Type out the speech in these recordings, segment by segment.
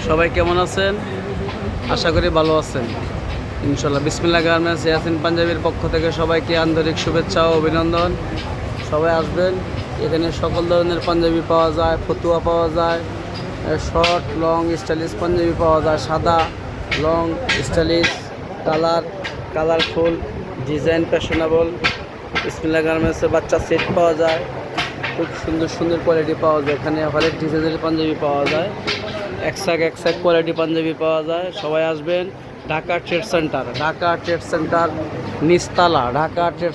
সবাই কেমন আছেন? আশা করি ভালো আছেন ইনশাল্লাহ। বিসমিল্লাহ গার্মেন্টস ইয়াসিন পাঞ্জাবির পক্ষ থেকে সবাইকে আন্তরিক শুভেচ্ছা ও অভিনন্দন। সবাই আসবেন, এখানে সকল ধরনের পাঞ্জাবি পাওয়া যায়, ফতুয়া পাওয়া যায়, শর্ট লং স্টাইলিশ পাঞ্জাবি পাওয়া যায়, সাদা long stylish colourful design fashionable. বিসমিল্লাহ গার্মেন্টসের বাচ্চা সেট পাওয়া যায়, খুব সুন্দর সুন্দর কোয়ালিটি পাওয়া যায়। এখানে হরেক ডিজাইনের পাঞ্জাবি পাওয়া যায়, একসাক কোয়ালিটি পাঞ্জাবি পাওয়া যায়। সবাই আসবেন। ঢাকা ট্রেড সেন্টার নিচতলা, ঢাকা ট্রেড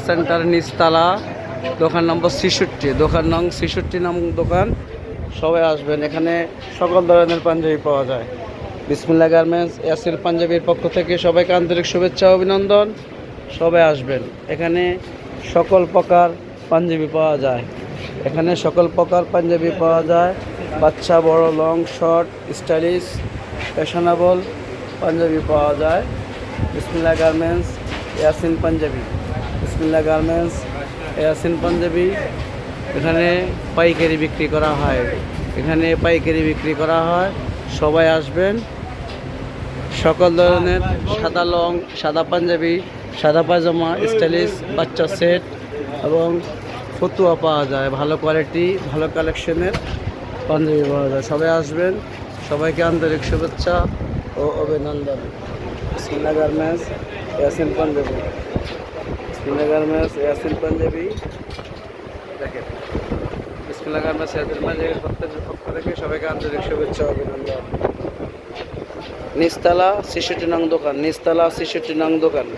সেন্টার নিচতলা, দোকান নম্বর 66, দোকান নং 66 নাম দোকান। সবাই আসবেন, এখানে সকল ধরনের পাঞ্জাবি পাওয়া যায়। বিসমিল্লাহ গার্মেন্টস ইয়াসির পাঞ্জাবির পক্ষ থেকে সবাইকে আন্তরিক শুভেচ্ছা অভিনন্দন। সবাই আসবেন, এখানে সকল প্রকার পাঞ্জাবি পাওয়া যায়। বাচ্চা বড় long short stylish fashionable panjabi পাওয়া যায়। বিসমিল্লাহ গার্মেন্টস ইয়াসিন পাঞ্জাবি। এখানে পাইকারি বিক্রি করা হয়, সবাই আসবেন। সকল ধরনের সাদা পাঞ্জাবি, সাদা পায়জামা, স্টাইলিশ বাচ্চা সেট এবং ফতুয়া পাওয়া যায়। ভালো কোয়ালিটি, ভালো কালেকশনের পাঞ্জাবি পাওয়া যায়। সবাই আসবেন, সবাইকে আন্তরিক শুভেচ্ছা ও অভিনন্দন। বিসমিল্লাহ গার্মেন্টস ইয়াসিন পাঞ্জাবি দেখেন। বিসমিল্লাহ গার্মেন্টস ইয়াসিন পাঞ্জাবির পক্ষ থেকে সবাইকে আন্তরিক শুভেচ্ছা ও অভিনন্দন। নিচতলা 66 নং দোকান।